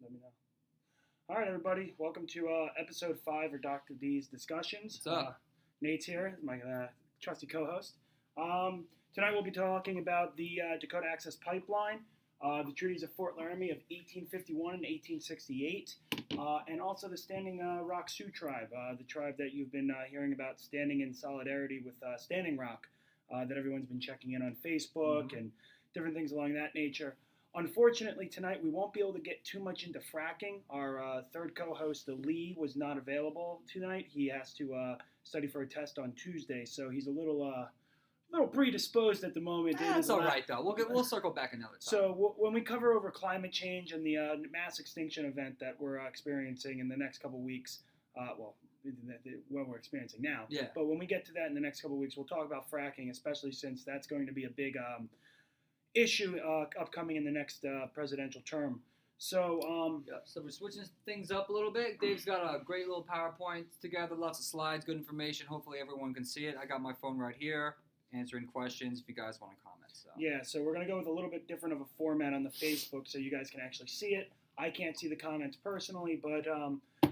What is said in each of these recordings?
Let me know. All right, everybody. Welcome to episode 5 of Dr. D's Discussions. What's up? Nate's here, my trusty co-host. Tonight we'll be talking about the Dakota Access Pipeline, the Treaties of Fort Laramie of 1851 and 1868, and also the Standing Rock Sioux tribe, the tribe that you've been hearing about standing in solidarity with Standing Rock, that everyone's been checking in on Facebook and different things along that nature. Unfortunately, tonight we won't be able to get too much into fracking. Our third co-host, Lee, was not available tonight. He has to study for a test on Tuesday, so he's a little predisposed at the moment. That's all right, though. We'll circle back another time. So when we cover over climate change and the mass extinction event that we're experiencing in the next couple of weeks, what we're experiencing now. Yeah. But when we get to that in the next couple of weeks, we'll talk about fracking, especially since that's going to be a big issue upcoming in the next presidential term. So so we're switching things up a little bit. Dave's got a great little PowerPoint together, lots of slides, good information. Hopefully everyone can see it. I got my phone right here, answering questions if you guys want to comment. So we're going to go with a little bit different of a format on the Facebook so you guys can actually see it. I can't see the comments personally, but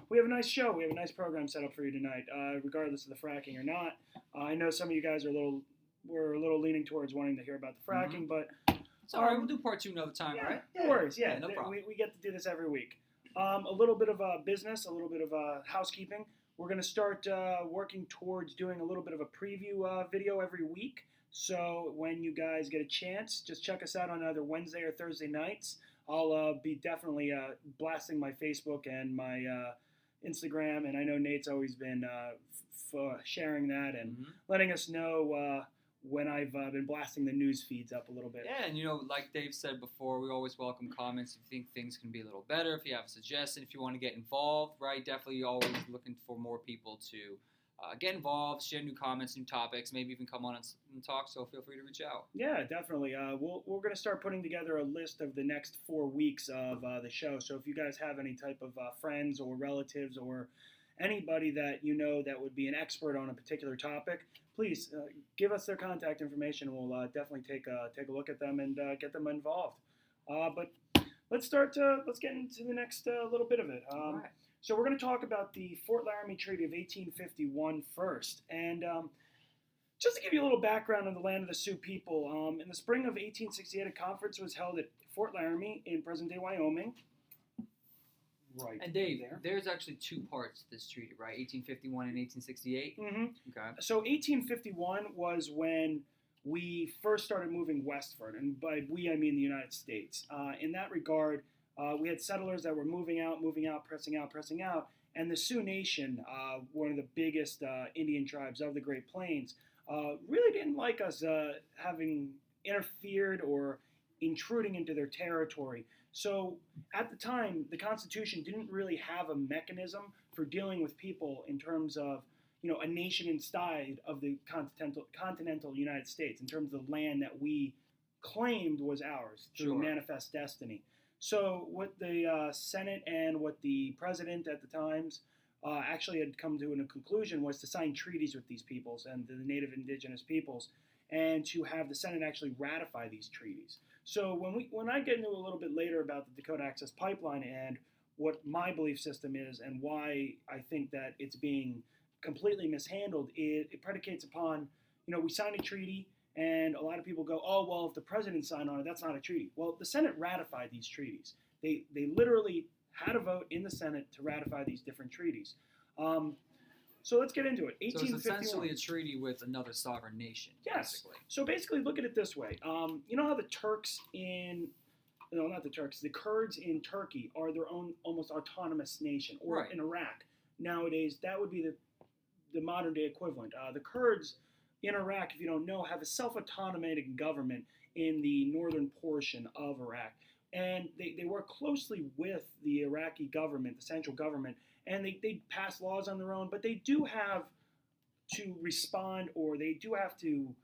we have a nice show. We have a nice program set up for you tonight, regardless of the fracking or not. I know some of you guys we're a little leaning towards wanting to hear about the fracking, but it's all right. We'll do part 2 another time, right? No worries. Yeah, no problem. We get to do this every week. A little bit of business, a little bit of housekeeping. We're going to start working towards doing a little bit of a preview video every week. So when you guys get a chance, just check us out on either Wednesday or Thursday nights. I'll be definitely blasting my Facebook and my Instagram, and I know Nate's always been sharing that and letting us know when I've been blasting the news feeds up a little bit. Yeah, and like Dave said before, we always welcome comments if you think things can be a little better, if you have a suggestion, if you want to get involved, right? Definitely always looking for more people to get involved, share new comments, new topics, maybe even come on and talk, so feel free to reach out. Yeah, definitely. We're going to start putting together a list of the next 4 weeks of the show, so if you guys have any type of friends or relatives or anybody that you know that would be an expert on a particular topic, please give us their contact information. We'll definitely take a look at them and get them involved. But let's get into the next little bit of it. All right. So we're going to talk about the Fort Laramie Treaty of 1851 first. And just to give you a little background on the land of the Sioux people, in the spring of 1868, a conference was held at Fort Laramie in present-day Wyoming. Right. And Dave, there's actually 2 parts to this treaty, right? 1851 and 1868? Mm-hmm. Okay. So 1851 was when we first started moving westward, and by we I mean the United States. In that regard, we had settlers that were moving out, pressing out, and the Sioux Nation, one of the biggest Indian tribes of the Great Plains, really didn't like us having interfered or intruding into their territory. So at the time, the Constitution didn't really have a mechanism for dealing with people in terms of, a nation inside of the continental United States, in terms of the land that we claimed was ours through manifest destiny. So what the Senate and what the president at the times actually had come to a conclusion was to sign treaties with these peoples and the native indigenous peoples, and to have the Senate actually ratify these treaties. So when I get into a little bit later about the Dakota Access Pipeline and what my belief system is and why I think that it's being completely mishandled, it predicates upon, we signed a treaty, and a lot of people go, oh, well, if the president signed on it, that's not a treaty. Well, the Senate ratified these treaties. They literally had a vote in the Senate to ratify these different treaties. So let's get into it. So it's essentially a treaty with another sovereign nation. Yes. Basically. So basically, look at it this way. You know how the Kurds in Turkey are their own almost autonomous nation, or in Iraq nowadays, that would be the modern day equivalent. The Kurds in Iraq, if you don't know, have a self-autonomated government in the northern portion of Iraq. And they work closely with the Iraqi government, the central government, and they pass laws on their own, but they do have to respond, or they do have to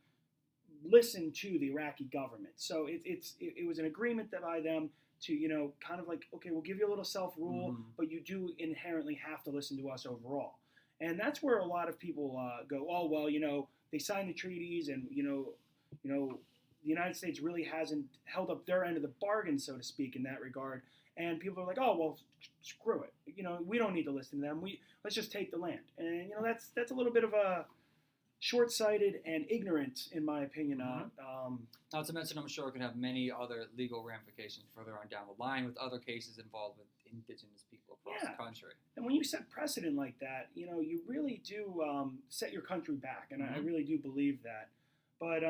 listen to the Iraqi government. So it was an agreement that by them to, kind of like, okay, we'll give you a little self-rule, but you do inherently have to listen to us overall. And that's where a lot of people go, oh, well, they signed the treaties and, the United States really hasn't held up their end of the bargain, so to speak, in that regard. And people are like, oh well, screw it. We don't need to listen to them. Let's just take the land. And that's a little bit of a short-sighted and ignorant, in my opinion. Not to mention, I'm sure it can have many other legal ramifications further on down the line with other cases involved with indigenous people across the country. And when you set precedent like that, you really do set your country back, and I really do believe that. But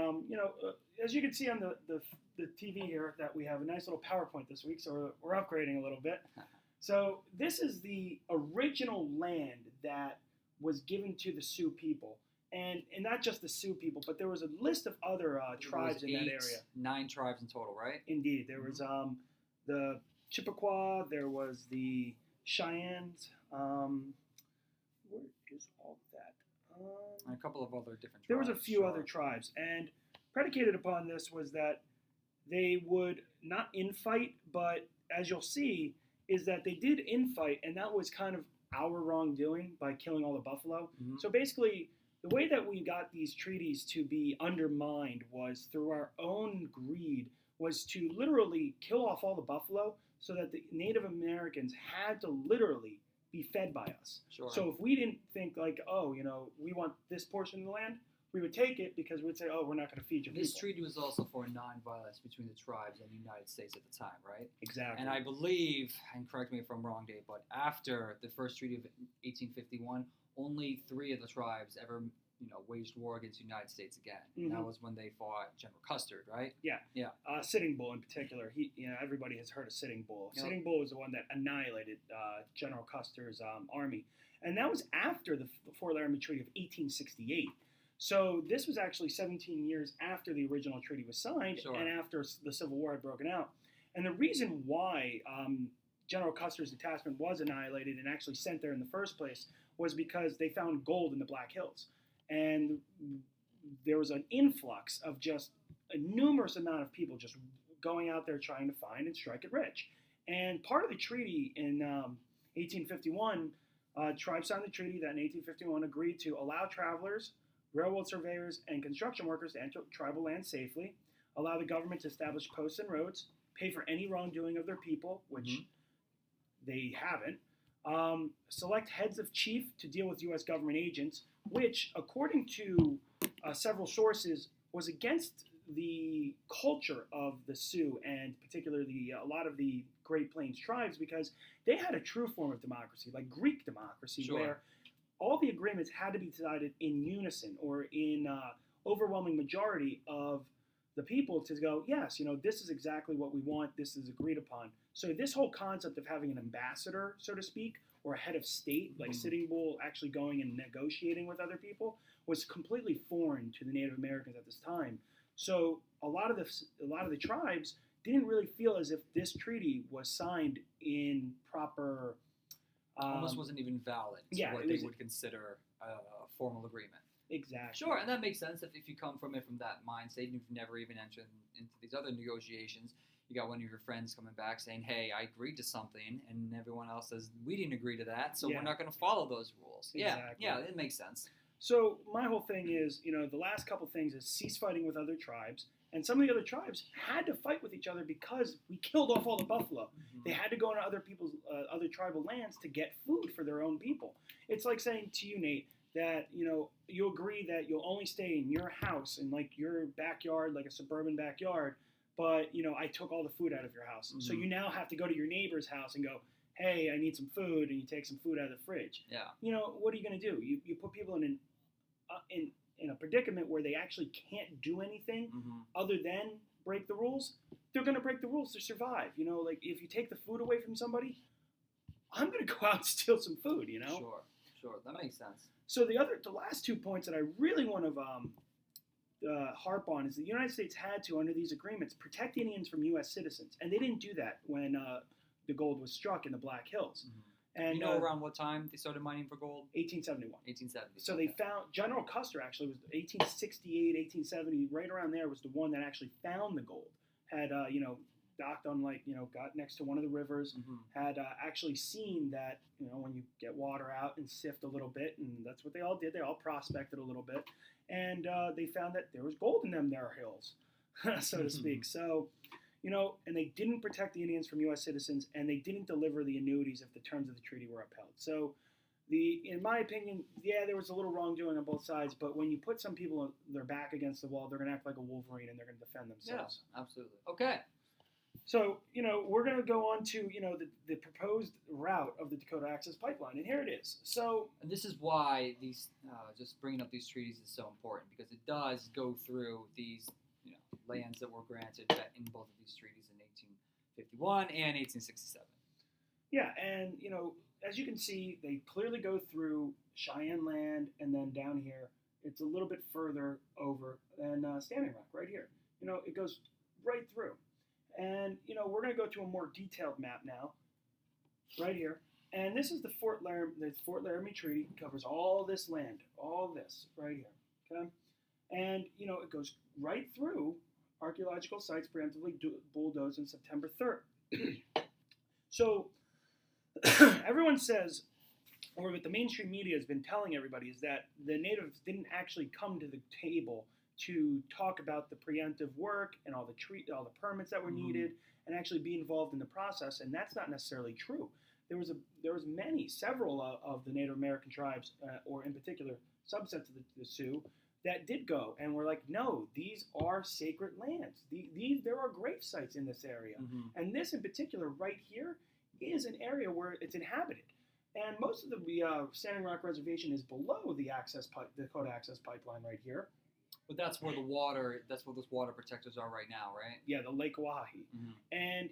as you can see on the TV here, that we have a nice little PowerPoint this week, so we're upgrading a little bit. So this is the original land that was given to the Sioux people. And not just the Sioux people, but there was a list of other tribes in that area. 9 tribes in total, right? Indeed. There was the Chippewa, there was the Cheyennes. Where is all that? And a couple of other different tribes. There was a few other tribes. And predicated upon this was that they would not infight, but as you'll see, is that they did infight, and that was kind of our wrongdoing by killing all the buffalo. So basically, the way that we got these treaties to be undermined was through our own greed, was to literally kill off all the buffalo so that the Native Americans had to literally be fed by us. Sure. So if we didn't think like, we want this portion of the land, we would take it because we'd say, we're not going to feed your This people. treaty was also for non-violence between the tribes and the United States at the time, right? Exactly. And I believe, and correct me if I'm wrong, Dave, but after the first treaty of 1851, only 3 of the tribes ever waged war against the United States again. And that was when they fought General Custer, right? Yeah. Yeah. Sitting Bull in particular. Everybody has heard of Sitting Bull. Yep. Sitting Bull was the one that annihilated General Custer's army, and that was after the Fort Laramie Treaty of 1868. So this was actually 17 years after the original treaty was signed, and after the Civil War had broken out. And the reason why General Custer's detachment was annihilated and actually sent there in the first place was because they found gold in the Black Hills. And there was an influx of just a numerous amount of people just going out there trying to find and strike it rich. And part of the treaty in 1851, tribes signed the treaty that in 1851 agreed to allow travelers, railroad surveyors, and construction workers to enter tribal land safely, allow the government to establish posts and roads, pay for any wrongdoing of their people, which they haven't, select heads of chief to deal with U.S. government agents, which, according to several sources, was against the culture of the Sioux and particularly a lot of the Great Plains tribes, because they had a true form of democracy, like Greek democracy, where all the agreements had to be decided in unison or in overwhelming majority of the people to go, yes, this is exactly what we want, this is agreed upon. So this whole concept of having an ambassador, so to speak, or a head of state, like Sitting Bull actually going and negotiating with other people, was completely foreign to the Native Americans at this time. So a lot of the tribes didn't really feel as if this treaty was signed in proper. Almost wasn't even valid to what they would consider a formal agreement. Exactly. Sure, and that makes sense if you come from that mindset, and you've never even entered into these other negotiations. You got one of your friends coming back saying, hey, I agreed to something, and everyone else says, we didn't agree to that, so we're not going to follow those rules. Exactly. Yeah, it makes sense. So my whole thing is, the last couple things is cease fighting with other tribes, and some of the other tribes had to fight with each other because we killed off all the buffalo. They had to go into other people's, other tribal lands to get food for their own people. It's like saying to you, Nate, that, you agree that you'll only stay in your house, in like your backyard, like a suburban backyard, but, I took all the food out of your house. So you now have to go to your neighbor's house and go, hey, I need some food, and you take some food out of the fridge. Yeah. What are you going to do? You put people in a predicament where they actually can't do anything other than break the rules. They're going to break the rules to survive. Like if you take the food away from somebody, I'm going to go out and steal some food, Sure. That makes sense. So the last 2 points that I really want to harp on is the United States had to, under these agreements, protect Indians from U.S. citizens, and they didn't do that when the gold was struck in the Black Hills. And around what time they started mining for gold? 1871. 1870. So they found General Custer actually was 1868, 1870, right around there was the one that actually found the gold. Had docked on got next to one of the rivers. Had actually seen that when you get water out and sift a little bit, and that's what they all did. They all prospected a little bit, and they found that there was gold in them there hills. so to speak. So, and they didn't protect the Indians from U.S. citizens, and they didn't deliver the annuities if the terms of the treaty were upheld. So, in my opinion, yeah, there was a little wrongdoing on both sides, but when you put some people their back against the wall, they're going to act like a wolverine and they're going to defend themselves. Yeah, absolutely. Okay. So, we're going to go on to, the proposed route of the Dakota Access Pipeline, and here it is. So, and this is why these, just bringing up these treaties is so important, because it does go through these, lands that were granted in both of these treaties in 1851 and 1867. Yeah, and, as you can see, they clearly go through Cheyenne land, and then down here, it's a little bit further over than Standing Rock, right here. It goes right through. And, we're going to go to a more detailed map now, right here. And this is the Fort Laramie Treaty. It covers all this land, all this, right here, okay? And, it goes right through archaeological sites preemptively bulldozed on September 3rd. So, everyone says, or what the mainstream media has been telling everybody, is that the natives didn't actually come to the table to talk about the preemptive work and all the permits that were needed, and actually be involved in the process. And that's not necessarily true. There was several of the Native American tribes, or in particular subsets of the Sioux, that did go and were like, no, these are sacred lands. There are grave sites in this area, and this in particular right here is an area where it's inhabited. And most of the Standing Rock Reservation is below the Dakota Access Pipeline right here. But that's where those water protectors are right now, right? Yeah, the Lake Oahe. And,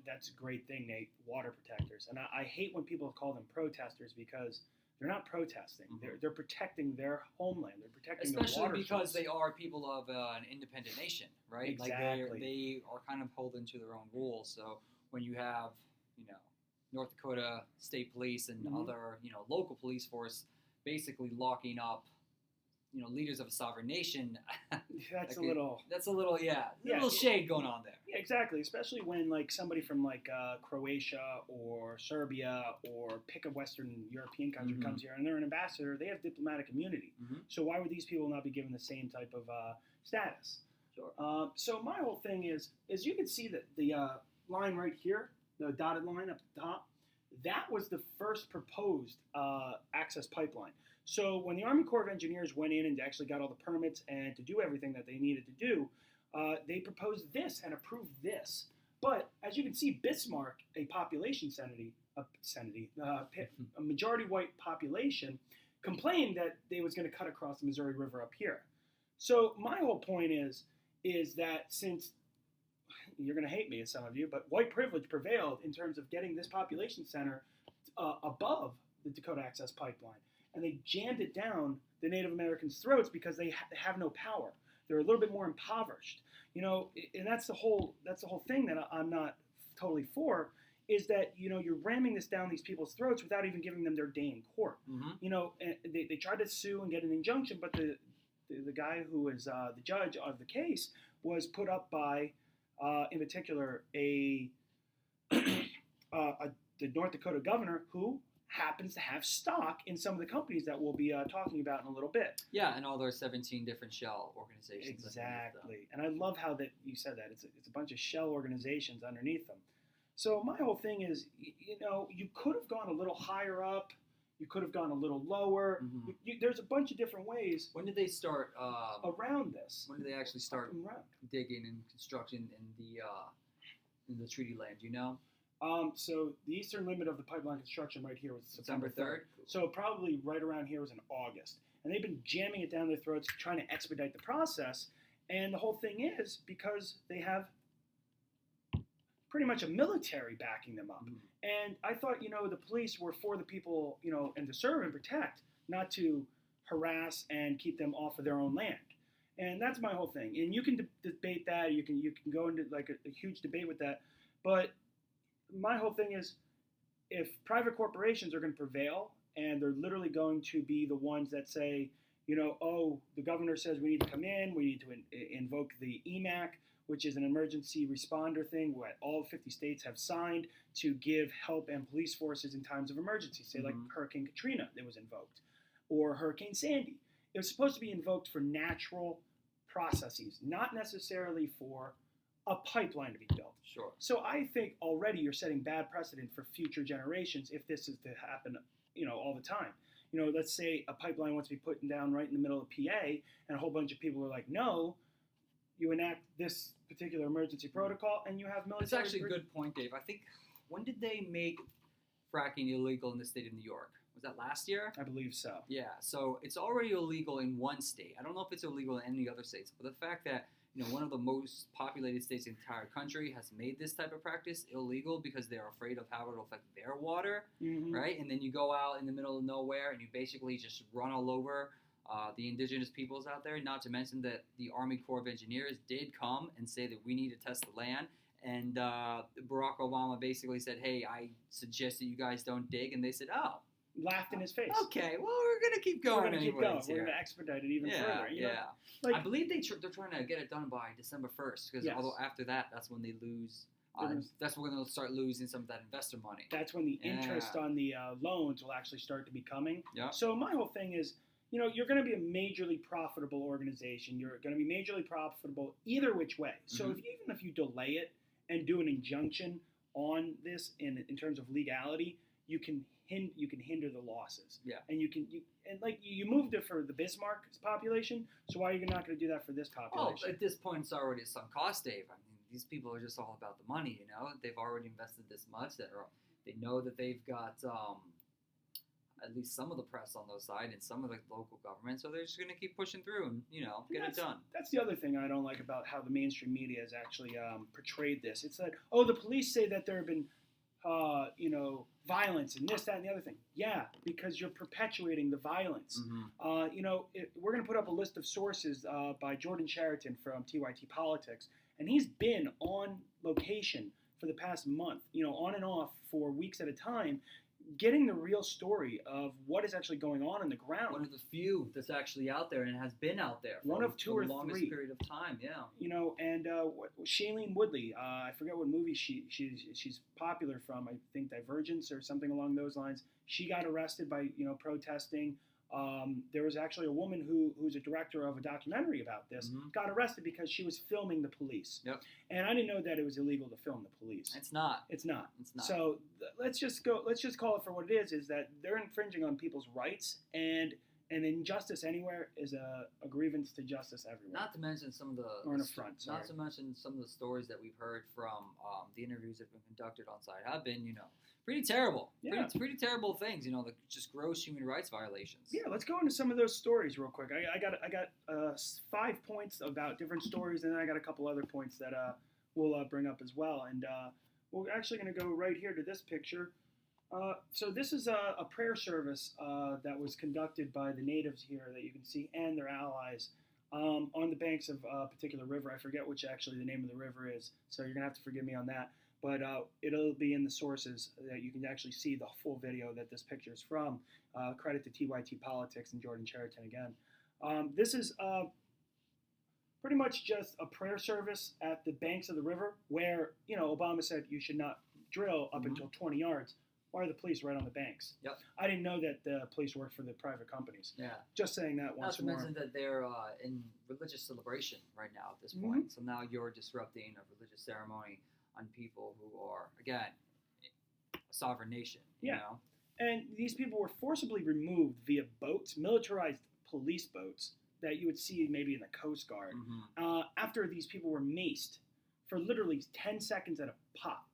that's a great thing, Nate, water protectors. And I hate when people call them protesters, because they're not protesting. They're protecting their homeland. They're protecting the water source. Especially because they are people of an independent nation, right? Exactly. Like they are kind of holding to their own rules. So when you have, North Dakota State Police and other, local police force basically locking up, leaders of a sovereign nation. That's a little shade going on there. Yeah, exactly. Especially when somebody from Croatia or Serbia or pick a Western European country comes here and they're an ambassador, they have diplomatic immunity. So why would these people not be given the same type of status? Sure. So my whole thing is you can see that the line right here, the dotted line up the top, that was the first proposed access pipeline. So when the Army Corps of Engineers went in and actually got all the permits and to do everything that they needed to do, they proposed this and approved this. But as you can see, Bismarck, a population a majority white population, complained that they was going to cut across the Missouri River up here. So my whole point is that since you're going to hate me, as some of you, but white privilege prevailed in terms of getting this population center above the Dakota Access Pipeline. And they jammed it down the Native Americans' throats because they have no power. They're a little bit more impoverished, and that's the whole thing that I'm not totally for, is that you're ramming this down these people's throats without even giving them their day in court. And they tried to sue and get an injunction, but the guy who was the judge of the case was put up by, in particular, the North Dakota governor, who happens to have stock in some of the companies that we'll be talking about in a little bit. Yeah, and all their 17 different shell organizations. Exactly. And I love how that you said that. It's a bunch of shell organizations underneath them. So my whole thing is, you could have gone a little higher up. You could have gone a little lower. There's a bunch of different ways. When did they start around this? When did they actually start digging and construction in the treaty land? Do you know? So the eastern limit of the pipeline construction right here was September 3rd. Cool. So probably right around here was in August. And they've been jamming it down their throats, trying to expedite the process. And the whole thing is because they have pretty much a military backing them up. And I thought, the police were for the people, and to serve and protect, not to harass and keep them off of their own land. And that's my whole thing. And you can debate that. You can go into a huge debate with that. But my whole thing is, if private corporations are going to prevail and they're literally going to be the ones that say, the governor says we need to come in, we need to invoke the EMAC, which is an emergency responder thing what all 50 states have signed to give help and police forces in times of emergency, say like Hurricane Katrina that was invoked, or Hurricane Sandy. It was supposed to be invoked for natural processes, not necessarily for a pipeline to be built. Sure. So I think already you're setting bad precedent for future generations if this is to happen, all the time. Let's say a pipeline wants to be put down right in the middle of PA, and a whole bunch of people are like, no, you enact this particular emergency protocol, and you have military. It's actually a good point, Dave. I think, when did they make fracking illegal in the state of New York? Was that last year? I believe so. Yeah, so it's already illegal in one state. I don't know if it's illegal in any other states, but the fact that one of the most populated states in the entire country has made this type of practice illegal because they're afraid of how it'll affect their water, right? And then you go out in the middle of nowhere and you basically just run all over the indigenous peoples out there. Not to mention that the Army Corps of Engineers did come and say that we need to test the land. And Barack Obama basically said, hey, I suggest that you guys don't dig. And they said, oh. Laughed in his face. Okay, well, we're going to keep going. We're going to keep going. We're going to expedite it even further. I believe they're trying to get it done by December 1st, because although after that, that's when they lose. That's when they'll start losing some of that investor money. That's when the interest on the loans will actually start to be coming. Yeah. So my whole thing is, you're going to be a majorly profitable organization. You're going to be majorly profitable either which way. So even if you delay it and do an injunction on this in terms of legality, you can hinder the losses. Yeah. And you moved it for the Bismarck population, so why are you not going to do that for this population? Oh, at this point, it's already a sunk cost, Dave. I mean, these people are just all about the money, They've already invested this much. They know that they've got at least some of the press on those side and some of the local government, so they're just going to keep pushing through and, get it done. That's the other thing I don't like about how the mainstream media has actually portrayed this. It's that, the police say that there have been violence and this, that, and the other thing. Yeah, because you're perpetuating the violence. We're going to put up a list of sources by Jordan Chariton from TYT Politics, and he's been on location for the past month, on and off for weeks at a time, getting the real story of what is actually going on in the ground. One of the few that's actually out there and has been out there for one of two or the longest three period of time. Yeah. And Shailene Woodley, I forget what movie she's popular from. I think Divergence or something along those lines. She got arrested by protesting. There was actually a woman who's a director of a documentary about this, got arrested because she was filming the police. Yep. And I didn't know that it was illegal to film the police. It's not. It's not. So let's just call it for what it is that they're infringing on people's rights, and injustice anywhere is a grievance to justice everywhere. Not to mention some of the or an affront. Sorry. Not to mention some of the stories that we've heard from the interviews that have been conducted on site have been, pretty terrible. Yeah. Pretty terrible things. Just gross human rights violations. Yeah, let's go into some of those stories real quick. I got 5 points about different stories, and then I got a couple other points that we'll bring up as well. And we're actually going to go right here to this picture. So this is a prayer service that was conducted by the natives here that you can see and their allies on the banks of a particular river. I forget which actually the name of the river is, so you're going to have to forgive me on that. But it'll be in the sources that you can actually see the full video that this picture is from. Credit to TYT Politics and Jordan Chariton again. This is pretty much just a prayer service at the banks of the river where, Obama said you should not drill up until 20 yards. Why are the police right on the banks? Yep. I didn't know that the police worked for the private companies. Yeah. Just saying that once more. Not to mention that they're in religious celebration right now at this point. So now you're disrupting a religious ceremony on people who are, again, a sovereign nation. You know? And these people were forcibly removed via boats, militarized police boats that you would see maybe in the Coast Guard, after these people were maced for literally 10 seconds at a pop.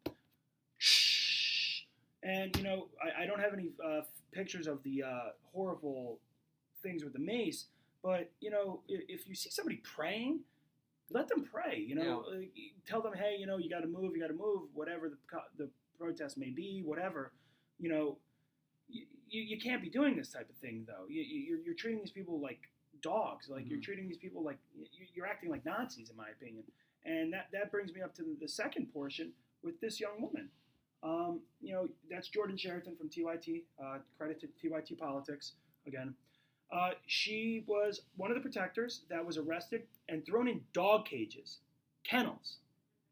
And, I don't have any pictures of the horrible things with the mace, but, if you see somebody praying, let them pray, tell them, hey, you got to move, whatever the protest may be, whatever, you can't be doing this type of thing, though. You're treating these people like dogs, like you're treating these people like, you're acting like Nazis, in my opinion. And that brings me up to the second portion with this young woman. That's Jordan Chariton from TYT, credit to TYT Politics, again. She was one of the protectors that was arrested and thrown in dog cages, kennels,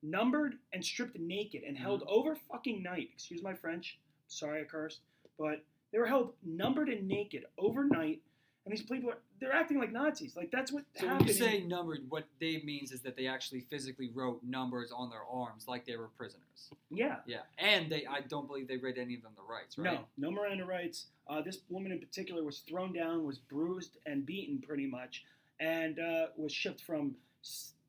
numbered and stripped naked and held over fucking night. Excuse my French. Sorry I cursed. But they were held numbered and naked overnight, and these people they're acting like Nazis. Like that's what So happened. when you say numbered, what Dave means is that they actually physically wrote numbers on their arms like they were prisoners. Yeah. Yeah, and I don't believe they read any of them the rights, right? No Miranda rights. This woman in particular was thrown down, was bruised and beaten pretty much, and was shipped from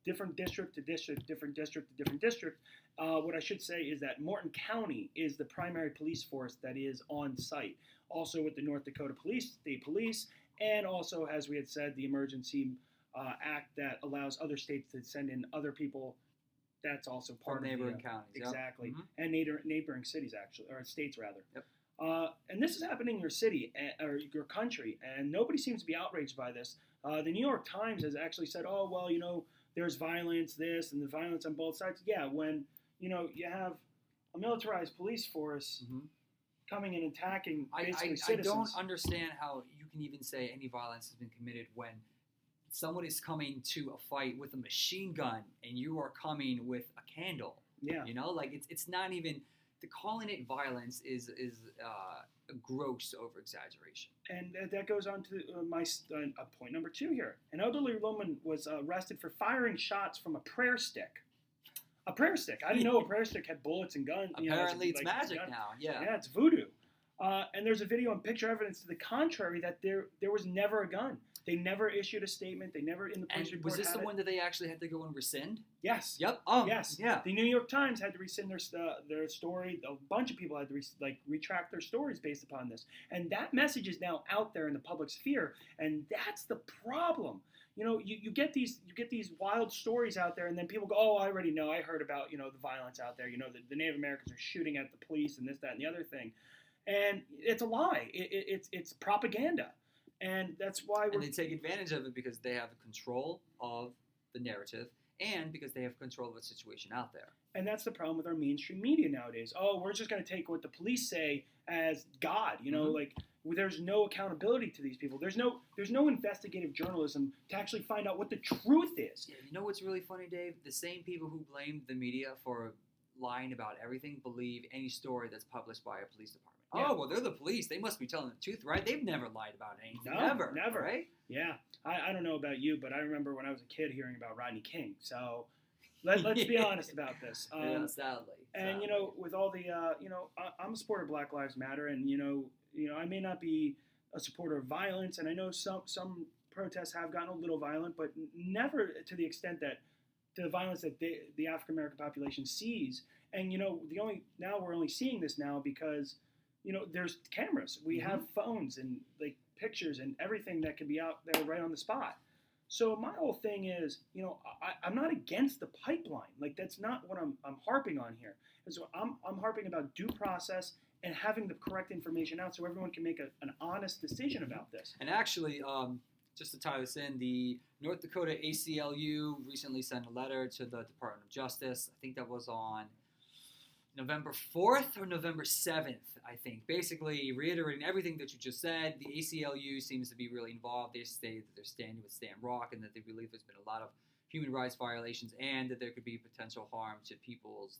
different district to district, different district to different district. What I should say is that Morton County is the primary police force that is on site. Also with the North Dakota Police, State Police, and also, as we had said, the Emergency Act that allows other states to send in other people. That's also part From of neighboring the, counties. exactly, Yep. and neighboring cities actually, or states rather. Yep. And this is happening in your city or your country, and nobody seems to be outraged by this. The New York Times has actually said, "Oh well, there's violence, this and the violence on both sides." Yeah, when you have a militarized police force coming and attacking basically citizens. I don't understand how you can even say any violence has been committed when someone is coming to a fight with a machine gun and you are coming with a candle. Yeah. It's not even calling it violence is a gross over exaggeration. And that goes on to my point number 2 here. An elderly woman was arrested for firing shots from a prayer stick. A prayer stick. I didn't know a prayer stick had bullets and guns. Apparently, it's magic now. Yeah. Yeah, it's voodoo. And there's a video and picture evidence to the contrary that there was never a gun. They never issued a statement. They never in the police report. Was this the one that they actually had to go and rescind? Yes. Yep. Oh, yes. Yeah. The New York Times had to rescind their story. A bunch of people had to retract their stories based upon this. And that message is now out there in the public sphere, and that's the problem. You get these wild stories out there, and then people go, "Oh, I already know. I heard about the violence out there. The Native Americans are shooting at the police and this, that, and the other thing," and it's a lie. It's propaganda. And that's why And they take advantage of it because they have control of the narrative and because they have control of the situation out there. And that's the problem with our mainstream media nowadays. Oh, we're just going to take what the police say as God. There's no accountability to these people. There's no investigative journalism to actually find out what the truth is. Yeah, you know what's really funny, Dave? The same people who blame the media for lying about everything believe any story that's published by a police department. Yeah. Oh, well, they're the police. They must be telling the truth, right? They've never lied about anything. No, never. Right? Yeah. I don't know about you, but I remember when I was a kid hearing about Rodney King. So let's be honest about this. Yeah, sadly. And, with all the, I'm a supporter of Black Lives Matter, and, I may not be a supporter of violence, and I know some protests have gotten a little violent, but never to the extent that to the violence that the African American population sees. And now we're only seeing this now because there's cameras. We have phones and pictures and everything that can be out there right on the spot. So my whole thing is, I'm not against the pipeline. That's not what I'm harping on here. I'm harping about due process and having the correct information out so everyone can make an honest decision about this. And actually, just to tie this in, the North Dakota ACLU recently sent a letter to the Department of Justice. I think that was on November 4th or November 7th, I think. Basically reiterating everything that you just said. The ACLU seems to be really involved. They say that they're standing with Stan Rock and that they believe there's been a lot of human rights violations and that there could be potential harm to people's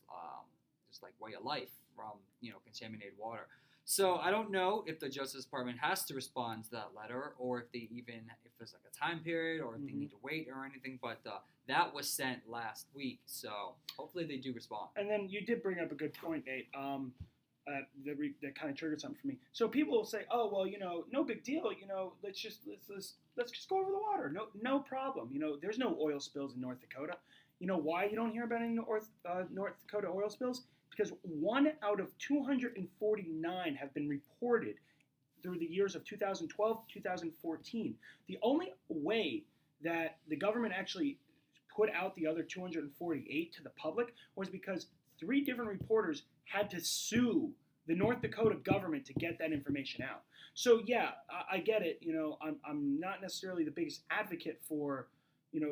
way of life from contaminated water. So I don't know if the Justice Department has to respond to that letter or if there's a time period or if they need to wait or anything, but that was sent last week, so hopefully they do respond. And then you did bring up a good point, Nate, that kind of triggered something for me. So people will say, "Oh, well, no big deal. Let's just go over the water. No problem. There's no oil spills in North Dakota. Why you don't hear about any North Dakota oil spills? Because 1 out of 249 have been reported through the years of 2012 to 2014. The only way that the government actually put out the other 248 to the public was because 3 different reporters had to sue the North Dakota government to get that information out. So yeah, I get it. I'm not necessarily the biggest advocate for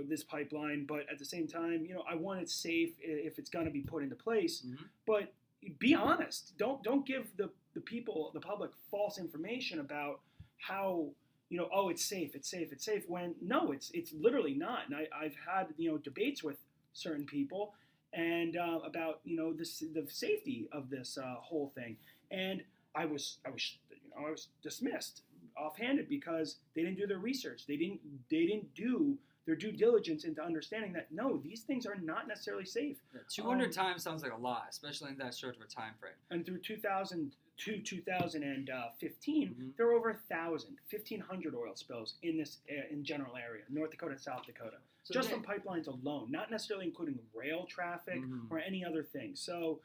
this pipeline, but at the same time, I want it safe if it's going to be put into place. But be honest. Don't give the people, the public, false information about how it's safe, when no, it's literally not. And I've had debates with certain people and about the safety of this whole thing, and I was dismissed offhanded because they didn't do their research. They didn't do their due diligence into understanding that no, these things are not necessarily safe. Yeah, 200 times sounds like a lot, especially in that short of a time frame. And through 2015, there were over 1,500 oil spills in this in general area, North Dakota and South Dakota, So just then- from pipelines alone, not necessarily including rail traffic or any other thing. So,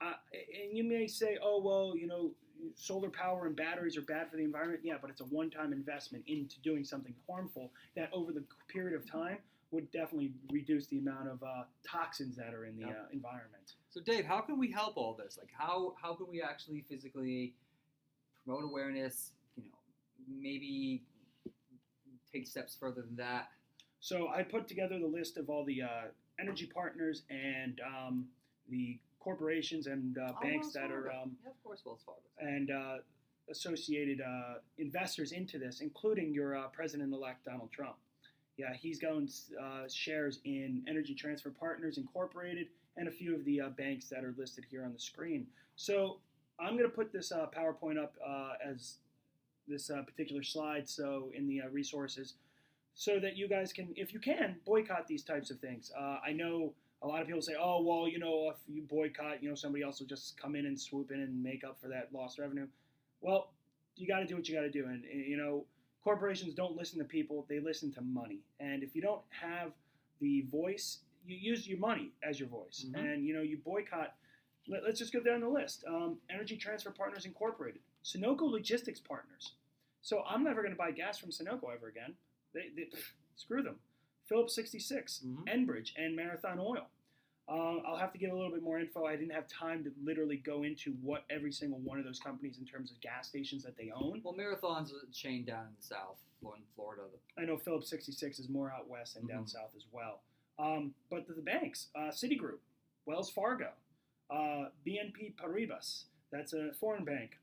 and you may say, oh well, solar power and batteries are bad for the environment. Yeah, but it's a one-time investment into doing something harmful that over the period of time would definitely reduce the amount of toxins that are in the environment. So Dave, how can we help all this? Like how can we actually physically promote awareness, maybe take steps further than that? So I put together the list of all the energy partners and the corporations and banks that are yeah, of course, Wells Fargo. and associated investors into this, including your President-elect Donald Trump. Yeah, he's got shares in Energy Transfer Partners Incorporated and a few of the banks that are listed here on the screen. So I'm going to put this PowerPoint up as this particular slide, so in the resources, so that you guys can, if you can, boycott these types of things. I know a lot of people say, oh, well, if you boycott, somebody else will just come in and swoop in and make up for that lost revenue. Well, you got to do what you got to do. And, corporations don't listen to people. They listen to money. And if you don't have the voice, you use your money as your voice. And, you boycott. Let's just go down the list. Energy Transfer Partners Incorporated. Sunoco Logistics Partners. So I'm never going to buy gas from Sunoco ever again. They screw them. Phillips 66, Enbridge, and Marathon Oil. I'll have to get a little bit more info. I didn't have time to literally go into what every single one of those companies in terms of gas stations that they own. Well, Marathon's a chain down in the south, in Florida. I know Phillips 66 is more out west and down south as well. But the banks, Citigroup, Wells Fargo, BNP Paribas, that's a foreign bank.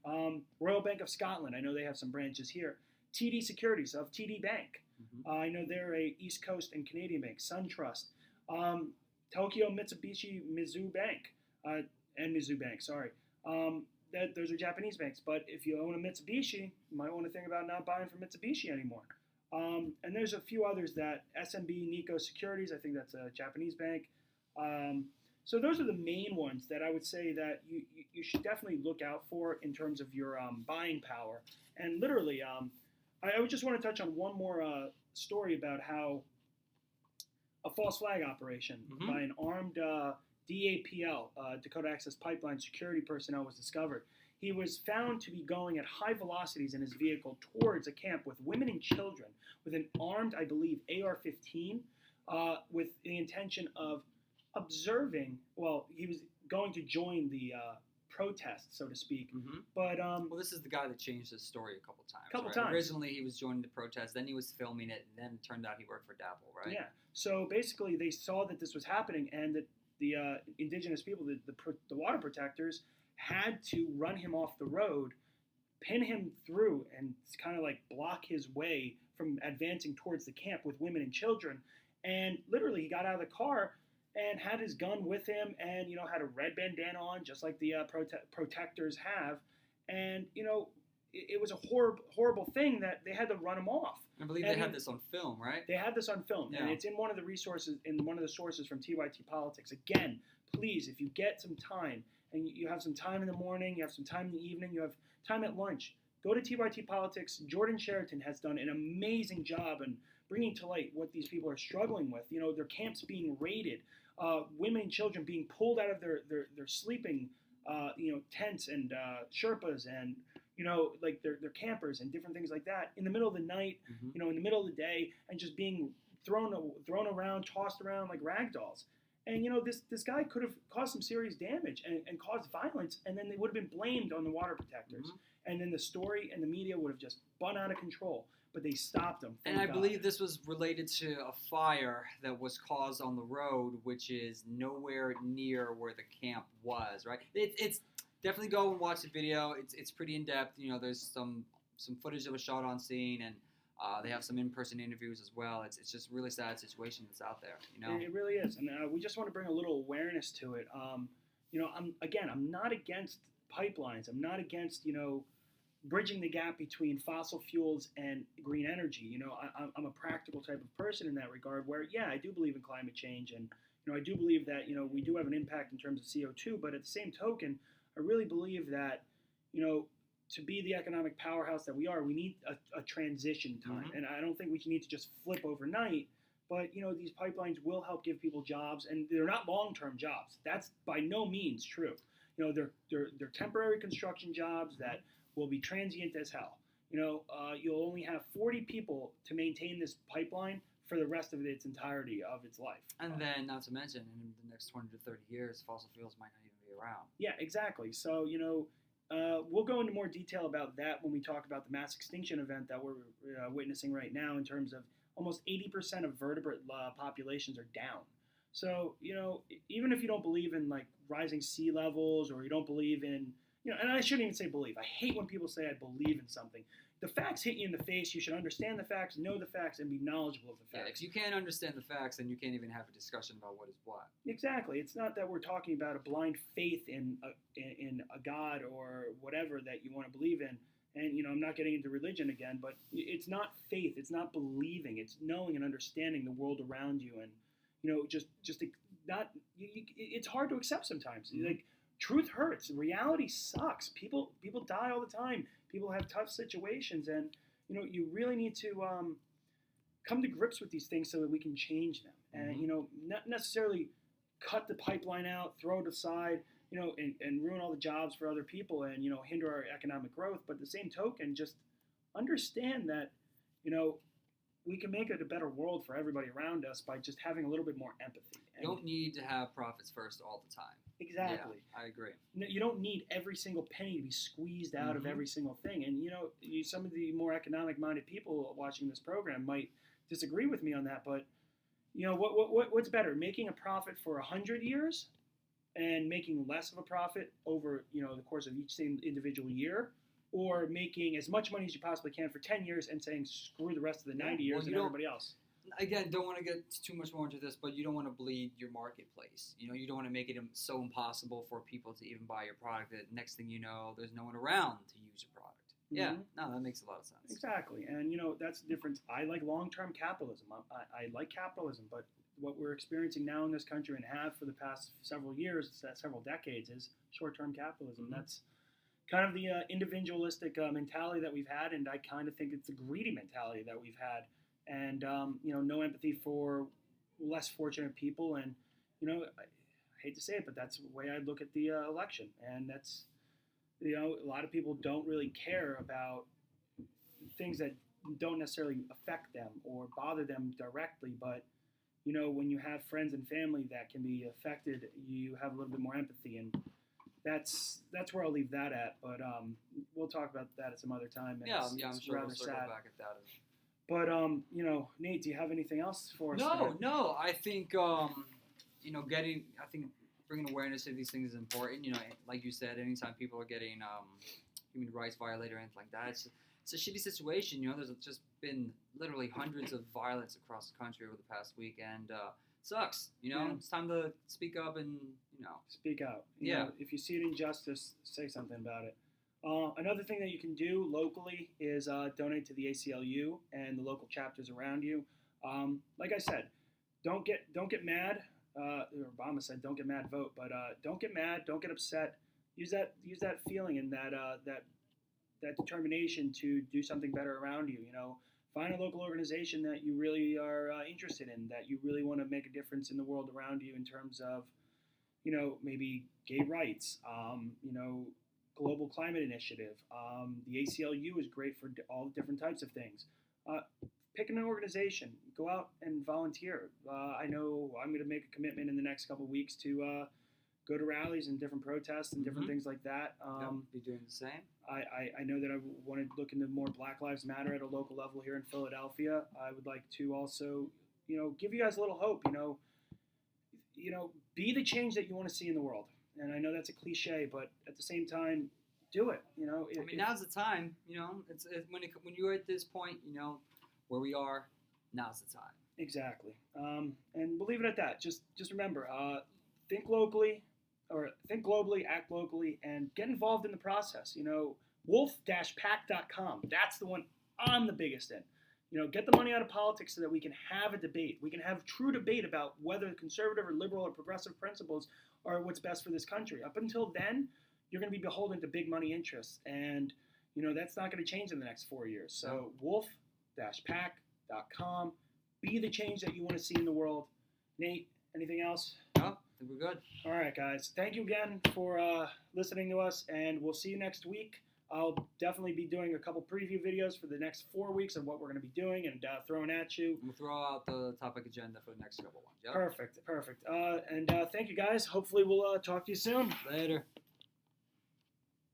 Royal Bank of Scotland, I know they have some branches here. TD Securities of TD Bank. I know they're a East Coast and Canadian bank. SunTrust. Tokyo Mitsubishi Mizu Bank. And Mizu Bank, sorry. Those are Japanese banks. But if you own a Mitsubishi, you might want to think about not buying from Mitsubishi anymore. And there's a few others that SMB Nikko Securities, I think that's a Japanese bank. So those are the main ones that I would say that you should definitely look out for in terms of your buying power. And literally, I would just want to touch on one more story about how a false flag operation by an armed DAPL, Dakota Access Pipeline security personnel was discovered. He was found to be going at high velocities in his vehicle towards a camp with women and children with an armed, I believe, AR-15 with the intention of observing, well, he was going to join the protest, so to speak. But well, this is the guy that changed his story a couple times. Originally, he was joining the protest, then he was filming it, and then it turned out he worked for DAPL, right? Yeah. So basically, they saw that this was happening, and that the indigenous people, the water protectors, had to run him off the road, pin him through, and kind of like block his way from advancing towards the camp with women and children. And literally, he got out of the car and had his gun with him, and had a red bandana on, just like the protectors have. And it was a horrible thing that they had to run him off. I believe they had this on film, right? They had this on film, and it's in one of the resources, in one of the sources from TYT Politics. Again, please, if you get some time, and you have some time in the morning, you have some time in the evening, you have time at lunch, go to TYT Politics. Jordan Sheraton has done an amazing job in bringing to light what these people are struggling with. Their camps being raided, women and children being pulled out of their sleeping, tents and Sherpas and, like their campers and different things like that in the middle of the night, in the middle of the day, and just being thrown around, tossed around like rag dolls. And, this guy could have caused some serious damage and caused violence, and then they would have been blamed on the water protectors. And then the story and the media would have just spun out of control. But they stopped them. And I believe this was related to a fire that was caused on the road, which is nowhere near where the camp was, right? It's definitely go and watch the video. It's pretty in-depth. There's some footage that was shot on scene, and they have some in-person interviews as well. It's just a really sad situation that's out there, It really is. And we just want to bring a little awareness to it. I'm not against pipelines. I'm not against, bridging the gap between fossil fuels and green energy. I'm a practical type of person in that regard. Where I do believe in climate change, and I do believe that we do have an impact in terms of CO2. But at the same token, I really believe that to be the economic powerhouse that we are, we need a transition time, and I don't think we need to just flip overnight. But these pipelines will help give people jobs, and they're not long-term jobs. That's by no means true. They're temporary construction jobs that will be transient as hell. You'll only have 40 people to maintain this pipeline for the rest of its entirety of its life. And then, not to mention, in the next 20 to 30 years, fossil fuels might not even be around. Yeah, exactly. So, we'll go into more detail about that when we talk about the mass extinction event that we're witnessing right now, in terms of almost 80% of vertebrate populations are down. So, even if you don't believe in like rising sea levels, or you don't believe in, and I shouldn't even say believe. I hate when people say I believe in something. The facts hit you in the face. You should understand the facts, know the facts, and be knowledgeable of the facts. Yeah, if you can't understand the facts, then you can't even have a discussion about what is what. Exactly. It's not that we're talking about a blind faith in a God or whatever that you want to believe in. And, I'm not getting into religion again, but it's not faith. It's not believing. It's knowing and understanding the world around you. And, it's hard to accept sometimes. Mm-hmm. Like, truth hurts. Reality sucks. People die all the time. People have tough situations. And, you really need to come to grips with these things so that we can change them. Mm-hmm. And, not necessarily cut the pipeline out, throw it aside, and ruin all the jobs for other people and, hinder our economic growth. But at the same token, just understand that, we can make it a better world for everybody around us by just having a little bit more empathy. You don't need to have profits first all the time. Exactly. Yeah, I agree. You don't need every single penny to be squeezed out of every single thing. And, some of the more economic-minded people watching this program might disagree with me on that. But, what's better, making a profit for 100 years and making less of a profit over, the course of each individual year, or making as much money as you possibly can for 10 years and saying screw the rest of the 90 years and everybody else? Again, don't want to get too much more into this, but you don't want to bleed your marketplace. You don't want to make it so impossible for people to even buy your product that next thing you know, there's no one around to use your product. Yeah, no, that makes a lot of sense. Exactly. And, that's the difference. I like long-term capitalism. I like capitalism, but what we're experiencing now in this country and have for the past several years, several decades, is short-term capitalism. That's kind of the individualistic mentality that we've had, and I kind of think it's the greedy mentality that we've had. And, no empathy for less fortunate people. And, I hate to say it, but that's the way I look at the election. And that's, a lot of people don't really care about things that don't necessarily affect them or bother them directly. But, when you have friends and family that can be affected, you have a little bit more empathy. And that's where I'll leave that at. But we'll talk about that at some other time. And I'm it's sure rather we'll circle sad. back at that. But, Nate, do you have anything else for us? No. I think, bringing awareness to these things is important. Like you said, anytime people are getting human rights violated or anything like that, it's a shitty situation. There's just been literally hundreds of violence across the country over the past week, and it sucks. It's time to speak up and, Speak out. If you see an injustice, say something about it. Another thing that you can do locally is donate to the ACLU and the local chapters around you. Like I said, don't get mad. Obama said, "Don't get mad, vote." But don't get mad. Don't get upset. Use that feeling and that determination to do something better around you. Find a local organization that you really are interested in, that you really want to make a difference in the world around you in terms of, maybe gay rights. Global climate initiative. The ACLU is great for all different types of things. Pick an organization. Go out and volunteer. I know I'm going to make a commitment in the next couple of weeks to go to rallies and different protests and different things like that. Be doing the same. I know that I want to look into more Black Lives Matter at a local level here in Philadelphia. I would like to also, give you guys a little hope. Be the change that you want to see in the world. And I know that's a cliche, but at the same time, do it. Now's the time. It's when you're at this point, where we are. Now's the time. Exactly. And we'll leave it at that. Just remember, think locally, or think globally, act locally, and get involved in the process. wolf-pack.com. That's the one I'm the biggest in. Get the money out of politics so that we can have a debate. We can have true debate about whether conservative or liberal or progressive principles are what's best for this country. Up until then, you're going to be beholden to big money interests, and that's not going to change in the next 4 years. So wolf-pack.com. Be the change that you want to see in the world. Nate, anything else? No, I think we're good. All right, guys. Thank you again for listening to us, and we'll see you next week. I'll definitely be doing a couple preview videos for the next 4 weeks of what we're going to be doing and throwing at you. We'll throw out the topic agenda for the next couple ones. Yep. Perfect. And thank you, guys. Hopefully we'll talk to you soon. Later.